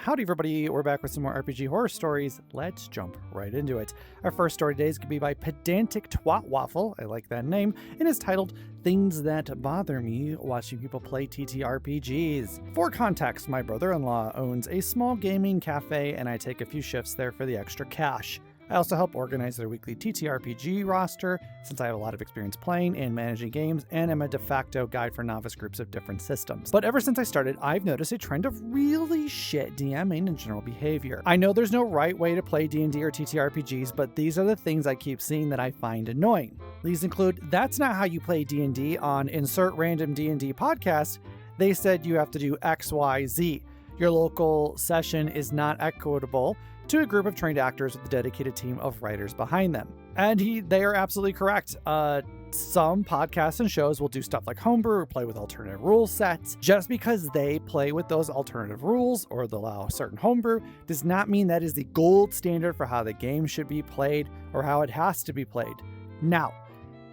Howdy everybody, we're back with some more RPG horror stories. Let's jump right into it. Our first story today is going to be by Pedantic Twat Waffle, I like that name, and is titled Things That Bother Me Watching People Play ttrpgs. For context, my brother-in-law owns a small gaming cafe and I take a few shifts there for the extra cash. I also help organize their weekly TTRPG roster since I have a lot of experience playing and managing games and am a de facto guide for novice groups of different systems. But ever since I started, I've noticed a trend of really shit DMing and general behavior. I know there's no right way to play D&D or TTRPGs, but these are the things I keep seeing that I find annoying. These include, that's not how you play D&D on insert random D&D podcast. They said you have to do X, Y, Z. Your local session is not equitable to a group of trained actors with a dedicated team of writers behind them. And they are absolutely correct. Some podcasts and shows will do stuff like homebrew or play with alternative rule sets. Just because they play with those alternative rules or they'll allow certain homebrew does not mean that is the gold standard for how the game should be played or how it has to be played. Now,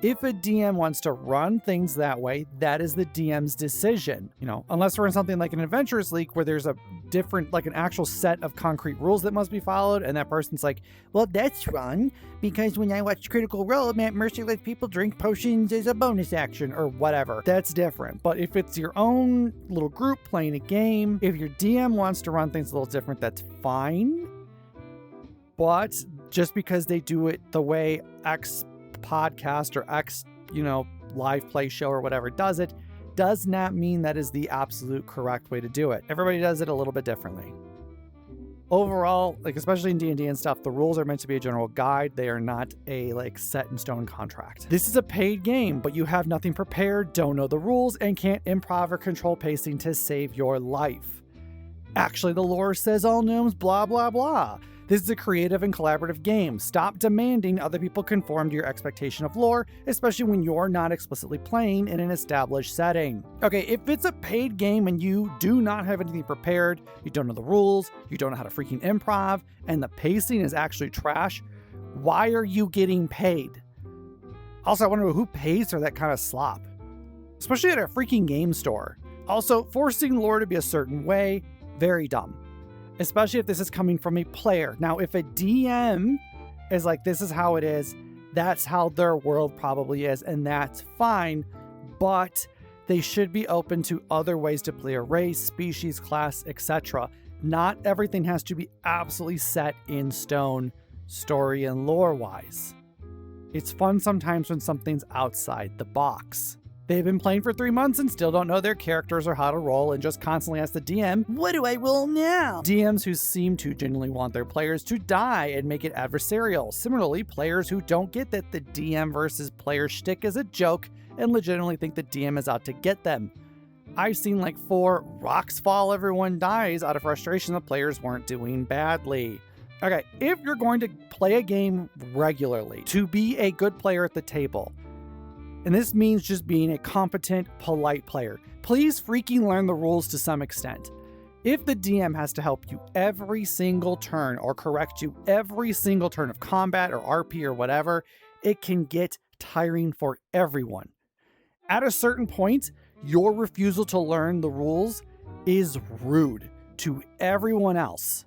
if a DM wants to run things that way, that is the DM's decision. Unless we're in something like an Adventurers League where there's a different, like an actual set of concrete rules that must be followed, and that person's like, well, that's wrong because when I watch Critical Role, Matt Mercer lets people drink potions as a bonus action or whatever. That's different. But if it's your own little group playing a game, if your DM wants to run things a little different, that's fine. But just because they do it the way X podcast or X, live play show or whatever does it, does not mean that is the absolute correct way to do it. Everybody does it a little bit differently. Overall, especially in D&D and stuff, the rules are meant to be a general guide. They are not a set in stone contract. This is a paid game, but you have nothing prepared, don't know the rules, and can't improv or control pacing to save your life. Actually, the lore says all gnomes blah blah blah. This is a creative and collaborative game. Stop demanding other people conform to your expectation of lore, especially when you're not explicitly playing in an established setting. Okay, if it's a paid game and you do not have anything prepared, you don't know the rules, you don't know how to freaking improv, and the pacing is actually trash, why are you getting paid? Also, I wonder who pays for that kind of slop, especially at a freaking game store. Also, forcing lore to be a certain way, very dumb. Especially if this is coming from a player. Now, if a DM is like, this is how it is, that's how their world probably is, and that's fine, but they should be open to other ways to play a race, species, class, etc. Not everything has to be absolutely set in stone, story and lore-wise. It's fun sometimes when something's outside the box. They've been playing for 3 months and still don't know their characters or how to roll and just constantly ask the DM, what do I roll now? DMs who seem to genuinely want their players to die and make it adversarial. Similarly, players who don't get that the DM versus player shtick is a joke and legitimately think the DM is out to get them. I've seen 4 rocks fall, everyone dies out of frustration the players weren't doing badly. Okay, if you're going to play a game regularly, to be a good player at the table, and this means just being a competent, polite player, please freaking learn the rules to some extent. If the DM has to help you every single turn or correct you every single turn of combat or RP or whatever, it can get tiring for everyone. At a certain point, your refusal to learn the rules is rude to everyone else.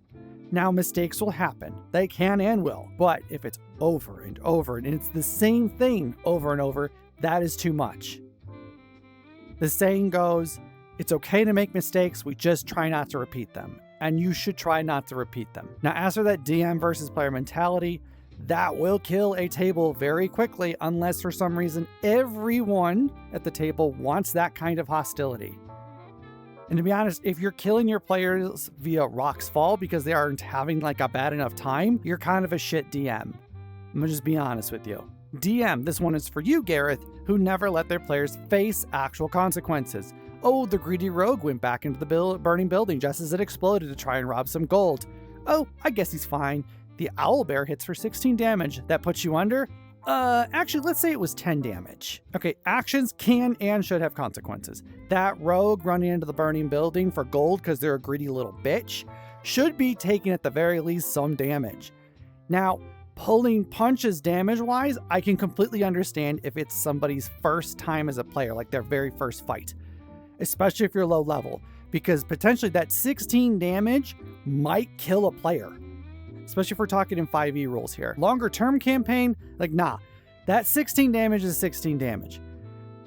Now, mistakes will happen. They can and will. But if it's over and over and it's the same thing over and over, that is too much. The saying goes, it's okay to make mistakes, we just try not to repeat them. And you should try not to repeat them. Now, as for that DM versus player mentality, that will kill a table very quickly unless for some reason everyone at the table wants that kind of hostility. And to be honest, if you're killing your players via rocks fall because they aren't having a bad enough time, you're kind of a shit DM. I'm gonna just be honest with you. DM, this one is for you, Gareth, who never let their players face actual consequences. Oh, the greedy rogue went back into the burning building just as it exploded to try and rob some gold. Oh, I guess he's fine. The owlbear hits for 16 damage. That puts you under? Actually, let's say it was 10 damage. Okay, actions can and should have consequences. That rogue running into the burning building for gold because they're a greedy little bitch should be taking at the very least some damage. Now, pulling punches damage-wise, I can completely understand if it's somebody's first time as a player, like their very first fight. Especially if you're low level. because potentially that 16 damage might kill a player, especially if we're talking in 5e rules here. Longer term campaign, like, nah, that 16 damage is 16 damage.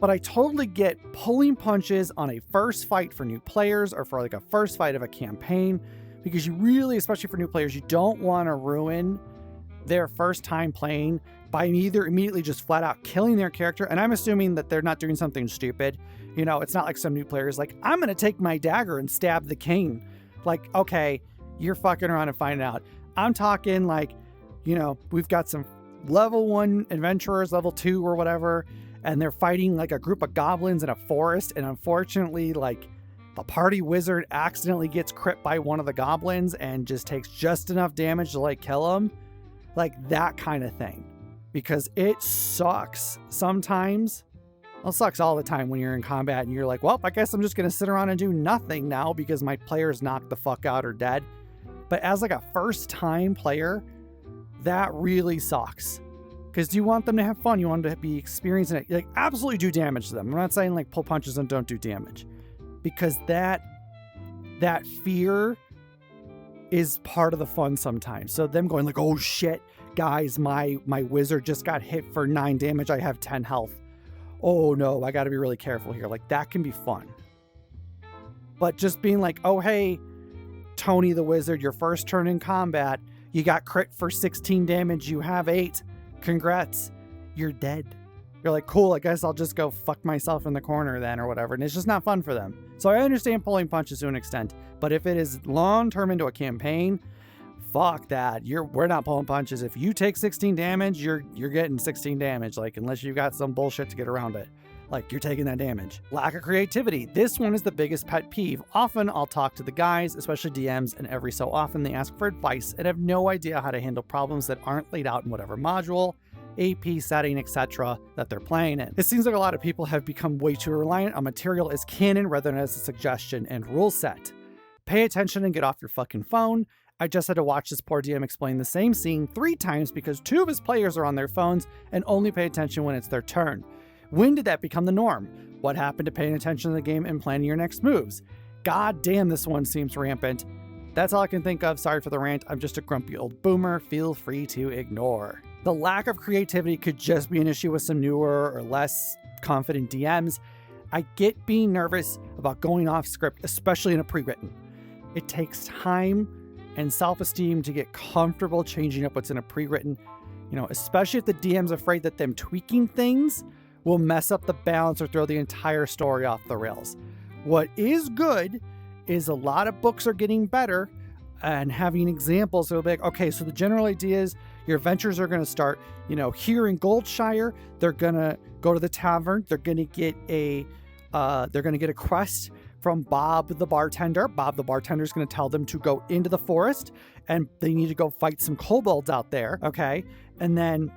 But I totally get pulling punches on a first fight for new players or for like a first fight of a campaign, because you really, especially for new players, you don't want to ruin their first time playing by either immediately just flat out killing their character. And I'm assuming that they're not doing something stupid. You know, it's not like some new players like, I'm going to take my dagger and stab the king. Like, okay, you're fucking around and finding out. I'm talking like, you know, we've got some level 1 adventurers, level 2 or whatever, and they're fighting like a group of goblins in a forest. And unfortunately, like, the party wizard accidentally gets crit by one of the goblins and just takes just enough damage to like kill him. Like that kind of thing. Because it sucks sometimes. Well, it sucks all the time when you're in combat and you're like, well, I guess I'm just going to sit around and do nothing now because my player's knocked the fuck out or dead. But as like a first time player, that really sucks. Because you want them to have fun. You want them to be experiencing it. Like, absolutely do damage to them. I'm not saying like pull punches and don't do damage. Because that fear is part of the fun sometimes. So them going like, oh shit, guys, my wizard just got hit for 9 damage. I have 10 health. Oh no, I got to be really careful here. Like, that can be fun. But just being like, oh hey, Tony the wizard, your first turn in combat, you got crit for 16 damage. You have 8. Congrats. You're dead. You're like, cool, I guess I'll just go fuck myself in the corner then or whatever. And it's just not fun for them. So I understand pulling punches to an extent, but if it is long term into a campaign, fuck that. We're not pulling punches. If you take 16 damage, you're getting 16 damage. Like, unless you've got some bullshit to get around it. Like, you're taking that damage. Lack of creativity. This one is the biggest pet peeve. Often I'll talk to the guys, especially DMs, and every so often they ask for advice and have no idea how to handle problems that aren't laid out in whatever module, AP setting, etc. that they're playing in. It seems like a lot of people have become way too reliant on material as canon rather than as a suggestion and rule set. Pay attention and get off your fucking phone. I just had to watch this poor DM explain the same scene 3 times because 2 of his players are on their phones and only pay attention when it's their turn. When did that become the norm? What happened to paying attention to the game and planning your next moves? God damn, this one seems rampant. That's all I can think of. Sorry for the rant. I'm just a grumpy old boomer. Feel free to ignore. The lack of creativity could just be an issue with some newer or less confident DMs. I get being nervous about going off script, especially in a pre-written. It takes time and self-esteem to get comfortable changing up what's in a pre-written, you know, especially if the DM's afraid that them tweaking things will mess up the balance or throw the entire story off the rails. What is good is a lot of books are getting better and having examples. It'll be like, okay, so the general idea is your adventures are going to start, you know, here in Goldshire. They're going to go to the tavern. They're going to get a quest from Bob the bartender. Bob the bartender is going to tell them to go into the forest and they need to go fight some kobolds out there. Okay. And then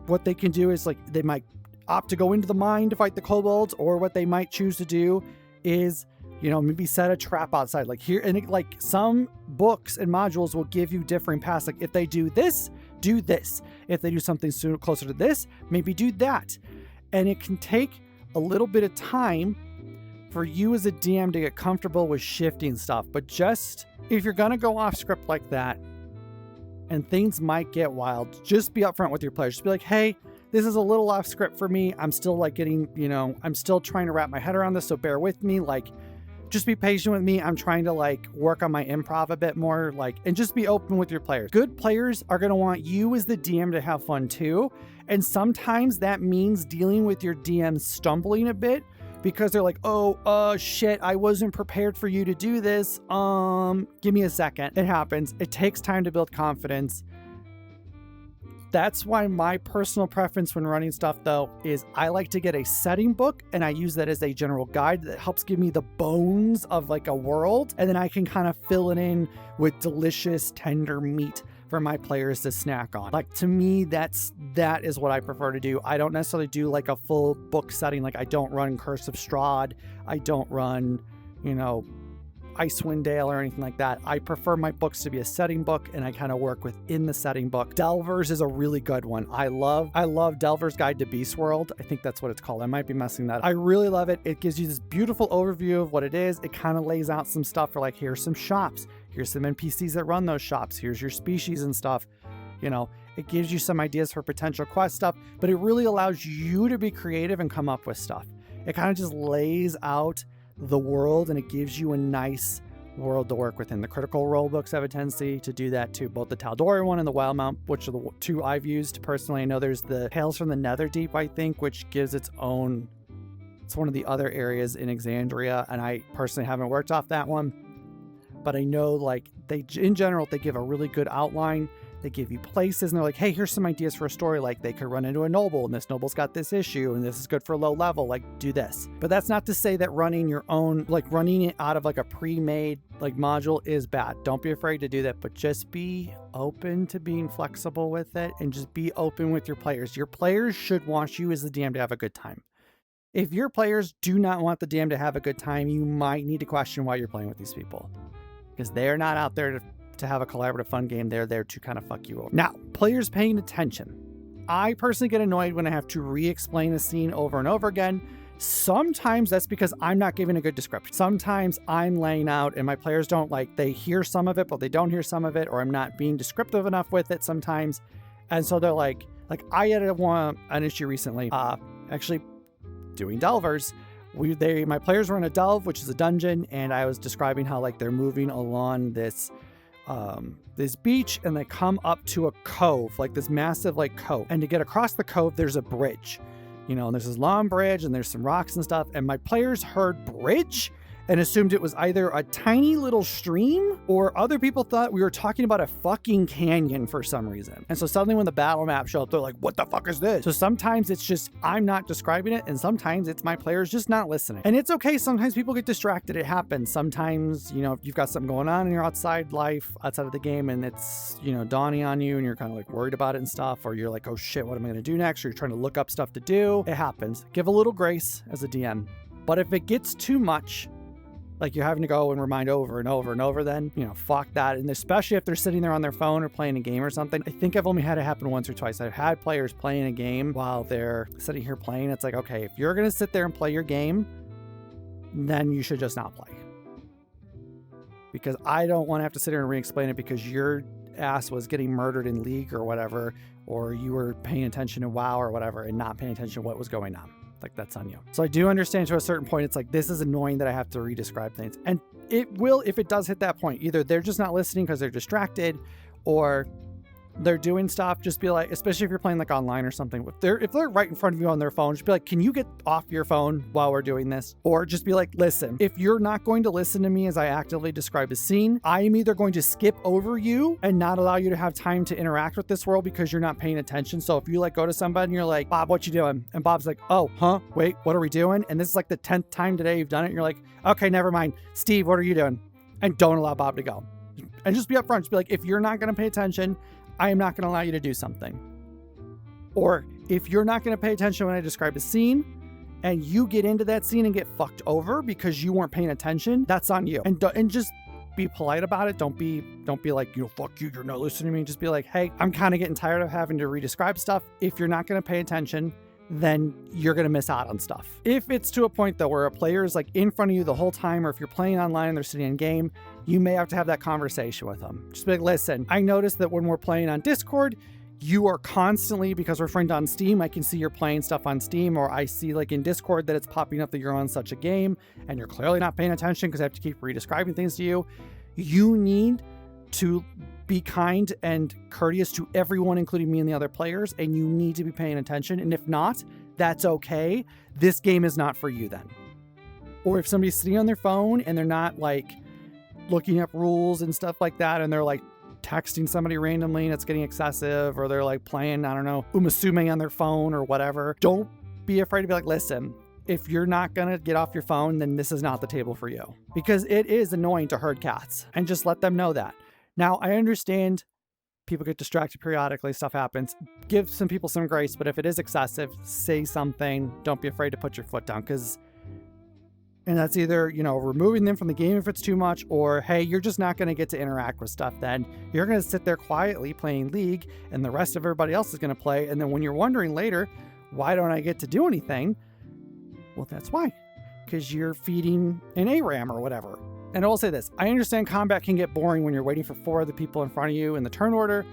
what they can do is, like, they might opt to go into the mine to fight the kobolds, or what they might choose to do is, you know, maybe set a trap outside, like here. And like, some books and modules will give you different paths. Like, if they do this, do this. If they do something sooner, closer to this, maybe do that. And it can take a little bit of time for you as a DM to get comfortable with shifting stuff. But just, if you're going to go off script like that and things might get wild, just be upfront with your players. Just be like, hey, this is a little off script for me. I'm still like getting, you know, I'm still trying to wrap my head around this. So bear with me. Like, just be patient with me. I'm trying to like work on my improv a bit more, like, and just be open with your players. Good players are going to want you as the DM to have fun too. And sometimes that means dealing with your DM stumbling a bit because they're like, oh, shit, I wasn't prepared for you to do this. Give me a second. It happens. It takes time to build confidence. That's why my personal preference when running stuff, though, is I like to get a setting book, and I use that as a general guide that helps give me the bones of like a world, and then I can kind of fill it in with delicious, tender meat for my players to snack on. Like, to me, that is what I prefer to do. I don't necessarily do like a full book setting. Like, I don't run Curse of Strahd. I don't run, you know, Icewind Dale or anything like that. I prefer my books to be a setting book, and I kind of work within the setting book. Delvers is a really good one. I love Delver's Guide to Beast World. I think that's what it's called. I might be messing that up. I really love it. It gives you this beautiful overview of what it is. It kind of lays out some stuff for like, here's some shops. Here's some NPCs that run those shops. Here's your species and stuff. You know, it gives you some ideas for potential quest stuff, but it really allows you to be creative and come up with stuff. It kind of just lays out the world, and it gives you a nice world to work within. The Critical Role books have a tendency to do that too, both the Tal'Dorei one and the Wildmount, which are the two I've used personally. I know there's the Tales from the Netherdeep, I think, which gives its own, it's one of the other areas in Exandria, and I personally haven't worked off that one, but I know like they, in general, they give a really good outline. They give you places, and they're like, hey, here's some ideas for a story. Like, they could run into a noble, and this noble's got this issue, and this is good for low level. Like, do this. But that's not to say that running your own, like running it out of like a pre-made like module is bad. Don't be afraid to do that, but just be open to being flexible with it, and just be open with your players. Your players should want you as the DM to have a good time. If your players do not want the DM to have a good time, you might need to question why you're playing with these people, because they're not out there to have a collaborative fun game. They're there to kind of fuck you over. Now, players paying attention. I personally get annoyed when I have to re-explain a scene over and over again. Sometimes that's because I'm not giving a good description. Sometimes I'm laying out and my players don't, like, they hear some of it, but they don't hear some of it, or I'm not being descriptive enough with it sometimes. And so they're like I had an issue recently, actually doing Delvers. My players were in a delve, which is a dungeon, and I was describing how like they're moving along this beach, and they come up to a cove, like this massive like cove, and to get across the cove there's a bridge, you know, and there's this long bridge and there's some rocks and stuff, and my players heard bridge and assumed it was either a tiny little stream, or other people thought we were talking about a fucking canyon for some reason. And so suddenly when the battle map showed up, they're like, what the fuck is this? So sometimes it's just I'm not describing it, and sometimes it's my players just not listening. And it's okay. Sometimes people get distracted. It happens. Sometimes, you know, you've got something going on in your outside life, outside of the game, and it's, you know, dawning on you, and you're kind of like worried about it and stuff, or you're like, oh shit, what am I going to do next? Or you're trying to look up stuff to do. It happens. Give a little grace as a DM. But if it gets too much, like you're having to go and remind over and over and over, then, you know, fuck that. And especially if they're sitting there on their phone or playing a game or something. I think I've only had it happen once or twice. I've had players playing a game while they're sitting here playing. It's like, okay, if you're going to sit there and play your game, then you should just not play. Because I don't want to have to sit here and re-explain it because your ass was getting murdered in League or whatever, or you were paying attention to WoW or whatever and not paying attention to what was going on. Like, that's on you. So I do understand to a certain point, it's like, this is annoying that I have to re-describe things. And it will, if it does hit that point, either they're just not listening because they're distracted, or they're doing stuff. Just be like, especially if you're playing like online or something, if they're right in front of you on their phone, just be like, can you get off your phone while we're doing this? Or just be like, listen, if you're not going to listen to me as I actively describe a scene, I am either going to skip over you and not allow you to have time to interact with this world because you're not paying attention. So if you like go to somebody and you're like, Bob, what you doing? And Bob's like, oh, huh? Wait, what are we doing? And this is like the 10th time today you've done it. And you're like, okay, never mind. Steve, what are you doing? And don't allow Bob to go. And just be upfront. Just be like, if you're not going to pay attention, I am not going to allow you to do something. Or if you're not going to pay attention when I describe a scene and you get into that scene and get fucked over because you weren't paying attention, that's on you. And just be polite about it. Don't be like, you know, fuck you, you're not listening to me. Just be like, hey, I'm kind of getting tired of having to re-describe stuff. If you're not going to pay attention, then you're going to miss out on stuff. If it's to a point though where a player is like in front of you the whole time, or if you're playing online and they're sitting in game, you may have to have that conversation with them. Just be like, listen, I noticed that when we're playing on Discord, you are constantly, because we're friends on Steam, I can see you're playing stuff on Steam, or I see like in Discord that it's popping up that you're on such a game and you're clearly not paying attention because I have to keep re-describing things to you. You need to be kind and courteous to everyone, including me and the other players, and you need to be paying attention. And if not, that's okay. This game is not for you then. Or if somebody's sitting on their phone and they're not like looking up rules and stuff like that, and they're like texting somebody randomly and it's getting excessive, or they're like playing, I don't know, Umasume on their phone or whatever, don't be afraid to be like, listen, if you're not going to get off your phone, then this is not the table for you. Because it is annoying to herd cats, and just let them know that. Now, I understand people get distracted periodically, stuff happens. Give some people some grace, but if it is excessive, say something. Don't be afraid to put your foot down, because And that's either, removing them from the game if it's too much, or, hey, you're just not going to get to interact with stuff then. You're going to sit there quietly playing League, and the rest of everybody else is going to play. And then when you're wondering later, why don't I get to do anything? Well, that's why. Because you're feeding an ARAM or whatever. And I will say this, I understand combat can get boring when you're waiting for 4 other people in front of you in the turn order.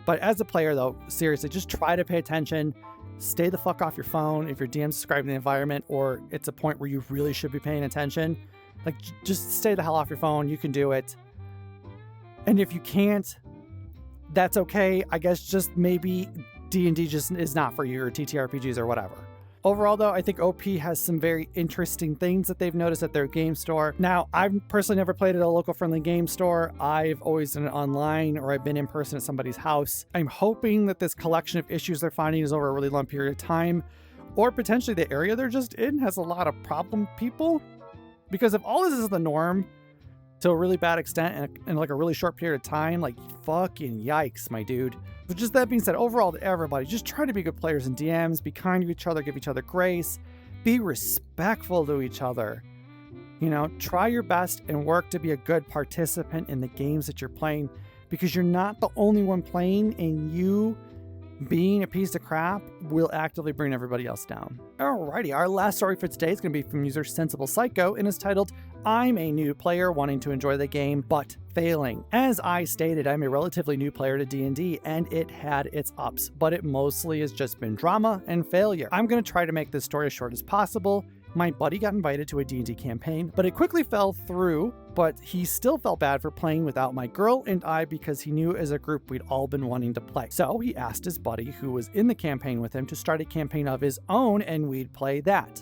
But as a player, though, seriously, just try to pay attention. Stay the fuck off your phone if your DM's describing the environment or it's a point where you really should be paying attention. Like, just stay the hell off your phone. You can do it. And if you can't, that's okay. I guess just maybe D&D just is not for you, or TTRPGs or whatever. Overall, though, I think OP has some very interesting things that they've noticed at their game store. Now, I've personally never played at a local friendly game store. I've always done it online, or I've been in person at somebody's house. I'm hoping that this collection of issues they're finding is over a really long period of time, or potentially the area they're just in has a lot of problem people. Because if all this is the norm to a really bad extent in like a really short period of time, like fucking yikes, my dude. But just that being said, overall to everybody, just try to be good players in DMs, be kind to each other, give each other grace, be respectful to each other. Try your best and work to be a good participant in the games that you're playing, because you're not the only one playing, and you being a piece of crap will actively bring everybody else down. Alrighty, our last story for today is going to be from user Sensible Psycho and is titled, I'm a new player wanting to enjoy the game, but failing. As I stated, I'm a relatively new player to D&D, and it had its ups, but it mostly has just been drama and failure. I'm going to try to make this story as short as possible. My buddy got invited to a D&D campaign, but it quickly fell through, but he still felt bad for playing without my girl and I because he knew as a group we'd all been wanting to play. So he asked his buddy who was in the campaign with him to start a campaign of his own, and we'd play that.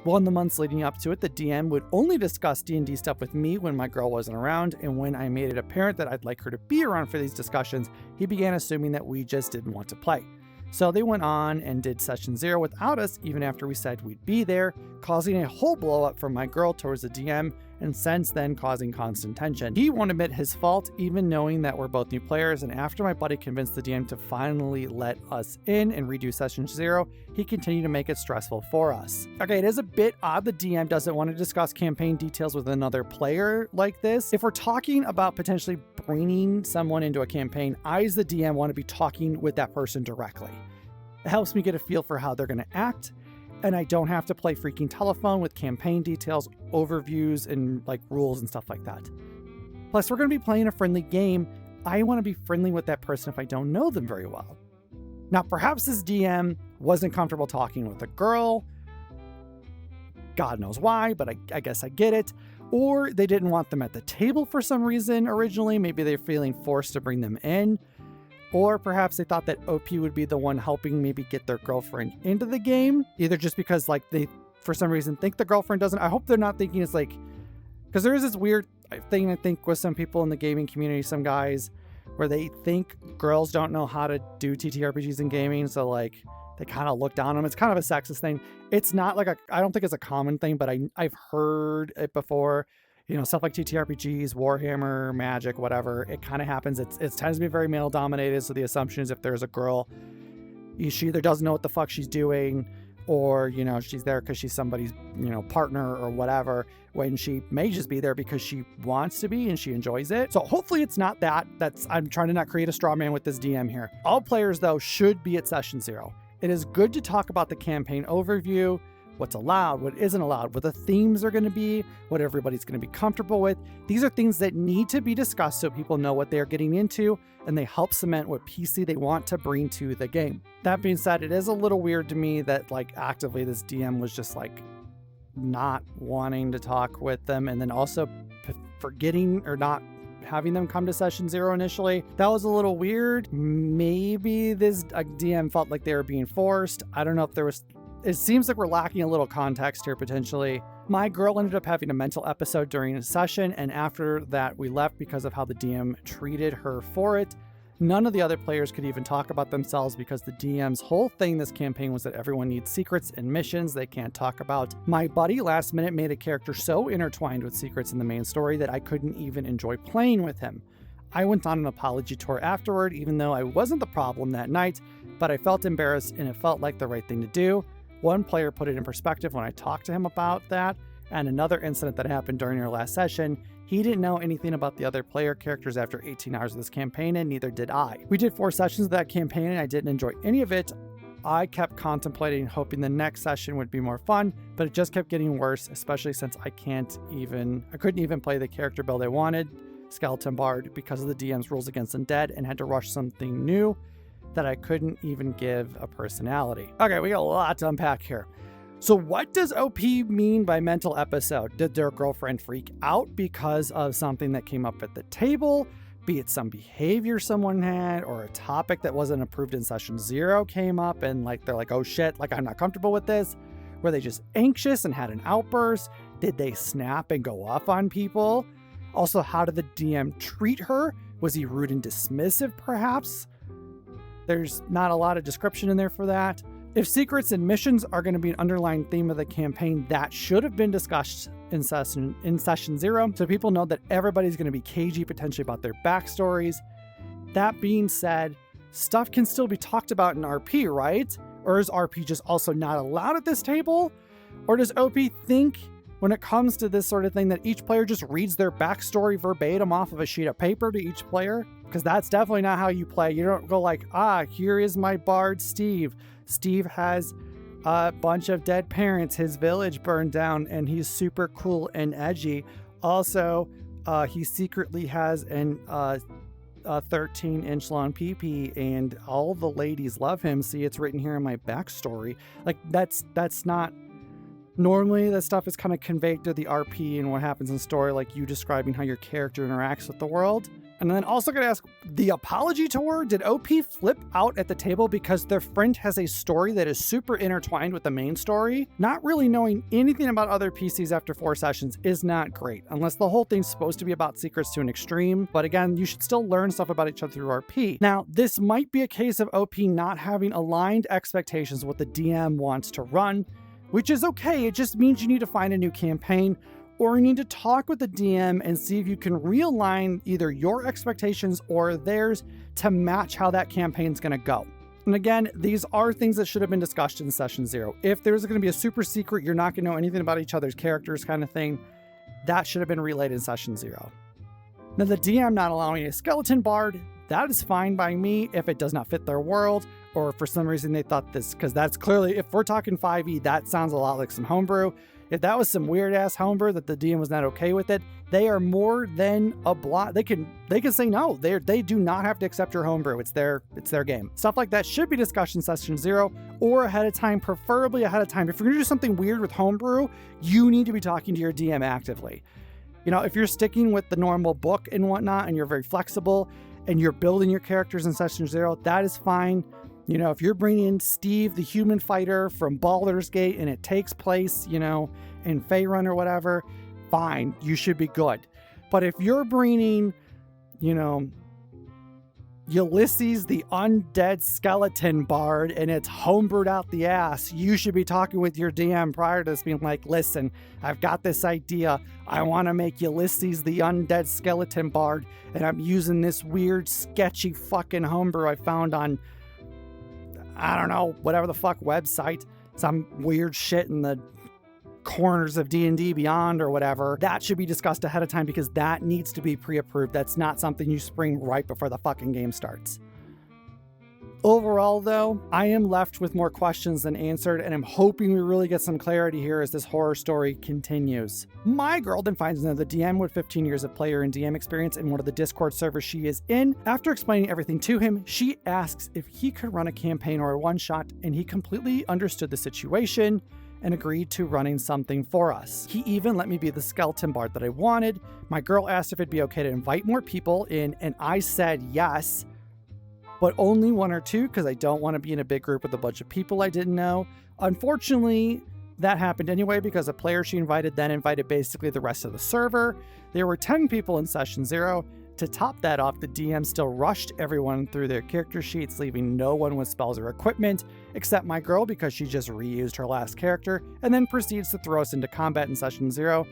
Well, in the months leading up to it, the DM would only discuss D&D stuff with me when my girl wasn't around, and when I made it apparent that I'd like her to be around for these discussions, he began assuming that we just didn't want to play. So they went on and did session 0 without us even after we said we'd be there, causing a whole blow up from my girl towards the DM, and since then causing constant tension. He won't admit his fault, even knowing that we're both new players, and after my buddy convinced the DM to finally let us in and redo session 0, he continued to make it stressful for us. Okay, it is a bit odd the DM doesn't want to discuss campaign details with another player like this. If we're talking about potentially bringing someone into a campaign, I as the DM want to be talking with that person directly. It helps me get a feel for how they're going to act, and I don't have to play freaking telephone with campaign details, overviews, and like rules and stuff like that. Plus, we're going to be playing a friendly game. I want to be friendly with that person if I don't know them very well. Now, perhaps this DM wasn't comfortable talking with a girl. God knows why, but I guess I get it. Or they didn't want them at the table for some reason originally. Maybe they're feeling forced to bring them in. Or perhaps they thought that OP would be the one helping maybe get their girlfriend into the game, either just because like they, for some reason, think the girlfriend doesn't. I hope they're not thinking it's like, because there is this weird thing I think with some people in the gaming community, some guys, where they think girls don't know how to do TTRPGs in gaming. So like they kind of look down on them. It's kind of a sexist thing. It's not like I don't think it's a common thing, but I've heard it before. Stuff like TTRPGs, Warhammer, Magic, whatever, it kind of happens. It tends to be very male dominated. So the assumption is if there's a girl, she either doesn't know what the fuck she's doing, or, she's there because she's somebody's, partner or whatever, when she may just be there because she wants to be and she enjoys it. So hopefully it's not that. I'm trying to not create a straw man with this DM here. All players, though, should be at session 0. It is good to talk about the campaign overview, what's allowed, what isn't allowed, what the themes are going to be, what everybody's going to be comfortable with. These are things that need to be discussed so people know what they're getting into, and they help cement what PC they want to bring to the game. That being said, it is a little weird to me that like actively this DM was just like not wanting to talk with them, and then also forgetting or not having them come to session 0 initially. That was a little weird. Maybe this DM felt like they were being forced. I don't know if there was. It seems like we're lacking a little context here, potentially. My girl ended up having a mental episode during a session, and after that we left because of how the DM treated her for it. None of the other players could even talk about themselves because the DM's whole thing this campaign was that everyone needs secrets and missions they can't talk about. My buddy last minute made a character so intertwined with secrets in the main story that I couldn't even enjoy playing with him. I went on an apology tour afterward, even though I wasn't the problem that night, but I felt embarrassed and it felt like the right thing to do. One player put it in perspective when I talked to him about that, And another incident that happened during our last session, he didn't know anything about the other player characters after 18 hours of this campaign, and neither did I. We did 4 sessions of that campaign, and I didn't enjoy any of it. I kept contemplating, hoping the next session would be more fun, but it just kept getting worse, especially since I couldn't even play the character build I wanted, Skeleton Bard, because of the DM's rules against undead, and had to rush something new that I couldn't even give a personality. Okay, we got a lot to unpack here. So what does OP mean by mental episode? Did their girlfriend freak out because of something that came up at the table? Be it some behavior someone had, or a topic that wasn't approved in session 0 came up and they're like, oh shit, I'm not comfortable with this. Were they just anxious and had an outburst? Did they snap and go off on people? Also, how did the DM treat her? Was he rude and dismissive perhaps? There's not a lot of description in there for that. If secrets and missions are going to be an underlying theme of the campaign, that should have been discussed in session 0, so people know that everybody's going to be cagey potentially about their backstories. That being said, stuff can still be talked about in RP, right? Or is RP just also not allowed at this table? Or does OP think when it comes to this sort of thing that each player just reads their backstory verbatim off of a sheet of paper to each player? Because that's definitely not how you play. You don't go like, here is my bard Steve. Steve has a bunch of dead parents. His village burned down and he's super cool and edgy. Also, he secretly has a 13-inch long PP and all the ladies love him. See, it's written here in my backstory. That's not... Normally, that stuff is kind of conveyed to the RP and what happens in story, like you describing how your character interacts with the world. And then also going to ask, the apology tour, did OP flip out at the table because their friend has a story that is super intertwined with the main story? Not really knowing anything about other PCs after 4 sessions is not great, unless the whole thing's supposed to be about secrets to an extreme. But again, you should still learn stuff about each other through RP. Now, this might be a case of OP not having aligned expectations with what the DM wants to run, which is okay. It just means you need to find a new campaign, or you need to talk with the DM and see if you can realign either your expectations or theirs to match how that campaign's going to go. And again, these are things that should have been discussed in session 0. If there's going to be a super secret, you're not going to know anything about each other's characters kind of thing, that should have been relayed in session 0. Now, the DM not allowing a skeleton bard, that is fine by me if it does not fit their world, or for some reason they thought this, because that's clearly, if we're talking 5e, that sounds a lot like some homebrew. If that was some weird ass homebrew that the DM was not okay with it, they are more than they can say no. They do not have to accept your homebrew. It's their game. Stuff like that should be discussed in session 0 or ahead of time, preferably ahead of time. If you're gonna do something weird with homebrew, you need to be talking to your DM actively. If you're sticking with the normal book and whatnot, and you're very flexible, and you're building your characters in session 0, that is fine. If you're bringing Steve, the human fighter from Baldur's Gate, and it takes place, in Faerun or whatever, fine, you should be good. But if you're bringing, Ulysses, the undead skeleton bard, and it's homebrewed out the ass, you should be talking with your DM prior to this, being like, listen, I've got this idea. I want to make Ulysses, the undead skeleton bard, and I'm using this weird, sketchy fucking homebrew I found on, I don't know, whatever the fuck website, some weird shit in the corners of D&D Beyond or whatever. That should be discussed ahead of time, because that needs to be pre-approved. That's not something you spring right before the fucking game starts. Overall, though, I am left with more questions than answered, and I'm hoping we really get some clarity here as this horror story continues. My girl then finds another DM with 15 years of player and DM experience in one of the Discord servers she is in. After explaining everything to him, she asks if he could run a campaign or a one-shot, and he completely understood the situation and agreed to running something for us. He even let me be the skeleton bard that I wanted. My girl asked if it'd be okay to invite more people in, and I said yes, but only 1 or 2, because I don't want to be in a big group with a bunch of people I didn't know. Unfortunately, that happened anyway, because a player she invited then invited basically the rest of the server. There were 10 people in session 0. To top that off, the DM still rushed everyone through their character sheets, leaving no one with spells or equipment, except my girl, because she just reused her last character, and then proceeds to throw us into combat in session 0.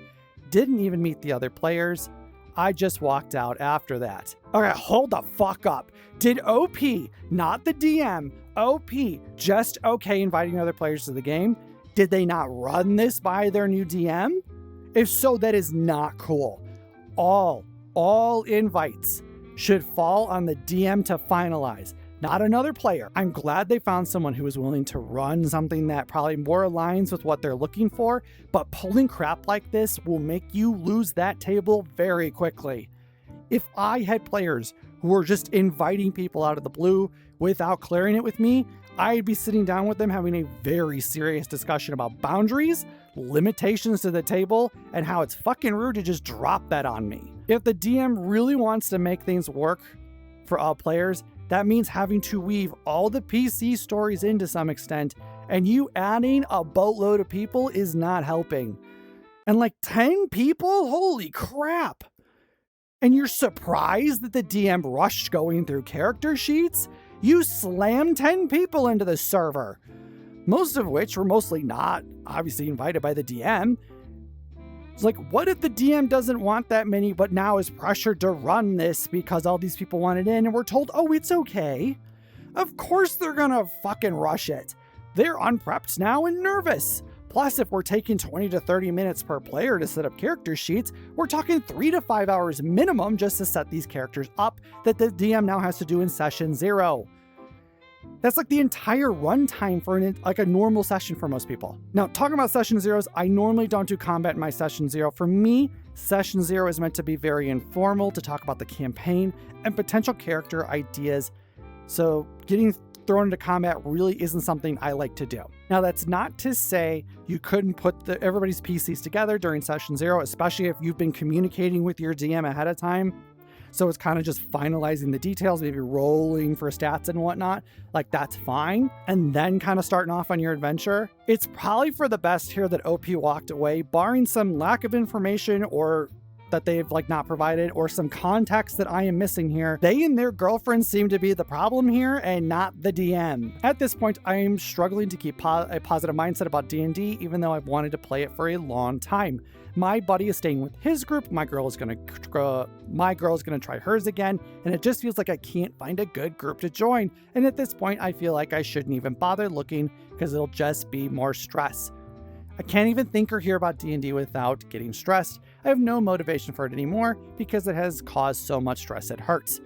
Didn't even meet the other players. I just walked out after that. Okay, hold the fuck up. Did OP, not the DM, OP, just okay inviting other players to the game? Did they not run this by their new DM? If so, that is not cool. All invites should fall on the DM to finalize, not another player. I'm glad they found someone who is willing to run something that probably more aligns with what they're looking for, but pulling crap like this will make you lose that table very quickly. If I had players who were just inviting people out of the blue without clearing it with me, I'd be sitting down with them having a very serious discussion about boundaries, limitations to the table, and how it's fucking rude to just drop that on me. If the DM really wants to make things work for all players, that means having to weave all the PC stories in to some extent, and you adding a boatload of people is not helping. And like 10 people? Holy crap! And you're surprised that the DM rushed going through character sheets? You slammed 10 people into the server, most of which were mostly not obviously invited by the DM. It's like, what if the DM doesn't want that many, but now is pressured to run this because all these people wanted in and we're told, oh, it's okay? Of course they're gonna fucking rush it. They're unprepped now and nervous. Plus, if we're taking 20 to 30 minutes per player to set up character sheets, we're talking 3 to 5 hours minimum just to set these characters up that the DM now has to do in session 0. That's like the entire runtime for a normal session for most people. Now, talking about session 0s, I normally don't do combat in my session 0. For me, session 0 is meant to be very informal, to talk about the campaign and potential character ideas. So getting thrown into combat really isn't something I like to do. Now, that's not to say you couldn't put everybody's PCs together during session 0, especially if you've been communicating with your DM ahead of time. So it's kind of just finalizing the details, maybe rolling for stats and whatnot. Like, that's fine. And then kind of starting off on your adventure. It's probably for the best here that OP walked away, barring some lack of information or that they've not provided, or some context that I am missing here. They and their girlfriend seem to be the problem here and not the DM. At this point, I am struggling to keep a positive mindset about D&D, even though I've wanted to play it for a long time. My buddy is staying with his group. My girl is gonna try hers again, and it just feels like I can't find a good group to join. And at this point, I feel like I shouldn't even bother looking because it'll just be more stress. I can't even think or hear about D&D without getting stressed. I have no motivation for it anymore because it has caused so much stress it hurts.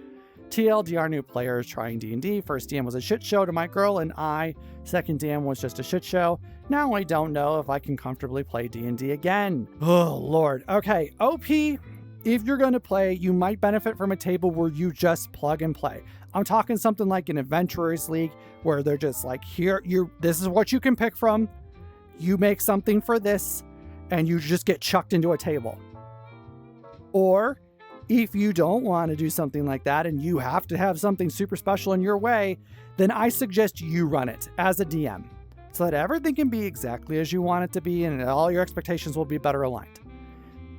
TLDR, new players trying D&D. First DM was a shit show to my girl and I. Second DM was just a shit show. Now I don't know if I can comfortably play D&D again. Oh, Lord. Okay, OP, if you're going to play, you might benefit from a table where you just plug and play. I'm talking something like an Adventurers League where they're just like, this is what you can pick from. You make something for this, and you just get chucked into a table. Or if you don't want to do something like that and you have to have something super special in your way, then I suggest you run it as a DM so that everything can be exactly as you want it to be and all your expectations will be better aligned.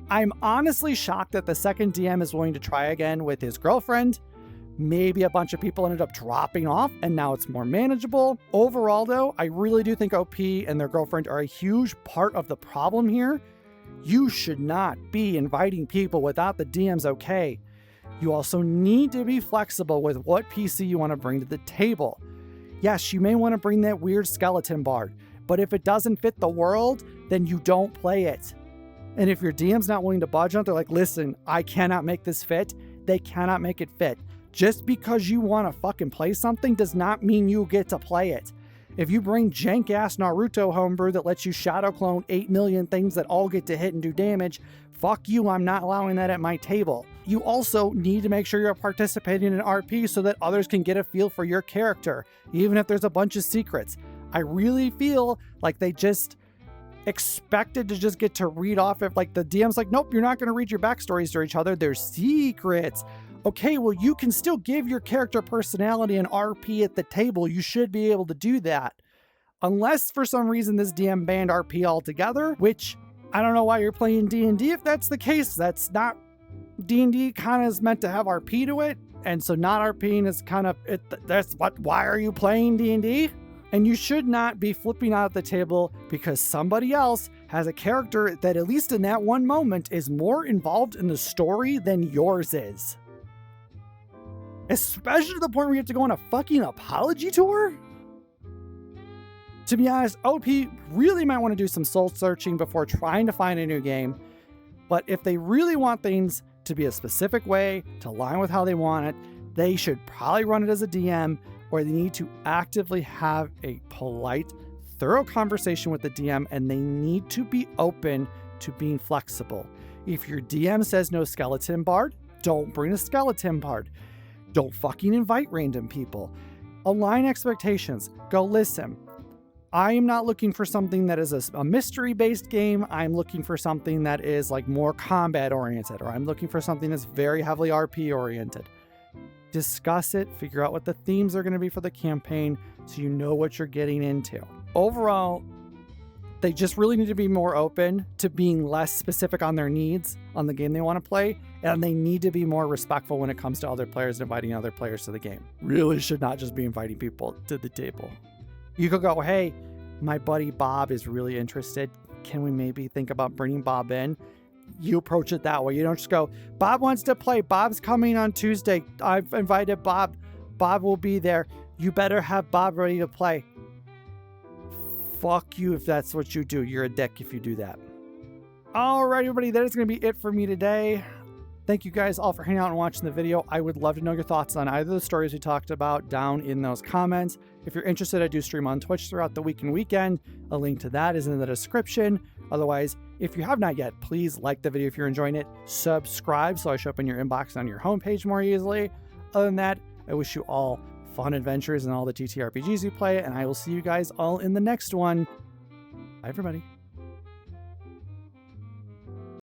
I'm honestly shocked that the second DM is willing to try again with his girlfriend. Maybe a bunch of people ended up dropping off and now it's more manageable. Overall though, I really do think OP and their girlfriend are a huge part of the problem here. You should not be inviting people without the DM's okay. You also need to be flexible with what PC you want to bring to the table. Yes, you may want to bring that weird skeleton bard, but if it doesn't fit the world, then you don't play it. And if your DM's not willing to budge on it, they're like, listen, I cannot make this fit. They cannot make it fit. Just because you want to fucking play something does not mean you get to play it. If you bring jank-ass Naruto homebrew that lets you shadow clone 8 million things that all get to hit and do damage, fuck you, I'm not allowing that at my table. You also need to make sure you're participating in RP so that others can get a feel for your character, even if there's a bunch of secrets. I really feel like they just expected to just get to read off if the DM's like, nope, you're not going to read your backstories to each other. They're secrets. Okay, well, you can still give your character personality and RP at the table. You should be able to do that. Unless for some reason this DM banned RP altogether, which I don't know why you're playing D&D if that's the case. That's not, D&D kind of is meant to have RP to it. And so not RPing is kind of, why are you playing D&D? And you should not be flipping out at the table because somebody else has a character that, at least in that one moment, is more involved in the story than yours is. Especially to the point where you have to go on a fucking apology tour? To be honest, OP really might want to do some soul searching before trying to find a new game, But if they really want things to be a specific way, to align with how they want it, they should probably run it as a DM, or they need to actively have a polite, thorough conversation with the DM, and they need to be open to being flexible. If your DM says no skeleton bard, don't bring a skeleton bard. Don't fucking invite random people. Align expectations. Go, listen, I am not looking for something that is a mystery-based game. I'm looking for something that is like more combat-oriented, or I'm looking for something that's very heavily RP-oriented. Discuss it, figure out what the themes are going to be for the campaign so you know what you're getting into. Overall, they just really need to be more open to being less specific on their needs on the game they want to play, and they need to be more respectful when it comes to other players and inviting other players to the game. Really should not just be inviting people to the table. You could go, hey, my buddy Bob is really interested. Can we maybe think about bringing Bob in? You approach it that way. You don't just go, Bob wants to play. Bob's coming on Tuesday. I've invited Bob. Bob will be there. You better have Bob ready to play. Fuck you if that's what you do. You're a dick if you do that. All right, everybody, that is going to be it for me today. Thank you guys all for hanging out and watching the video. I would love to know your thoughts on either of the stories we talked about down in those comments. If you're interested, I do stream on Twitch throughout the week and weekend. A link to that is in the description. Otherwise, if you have not yet, please like the video if you're enjoying it. Subscribe so I show up in your inbox on your homepage more easily. Other than that, I wish you all fun adventures in all the TTRPGs you play, and I will see you guys all in the next one. Bye, everybody.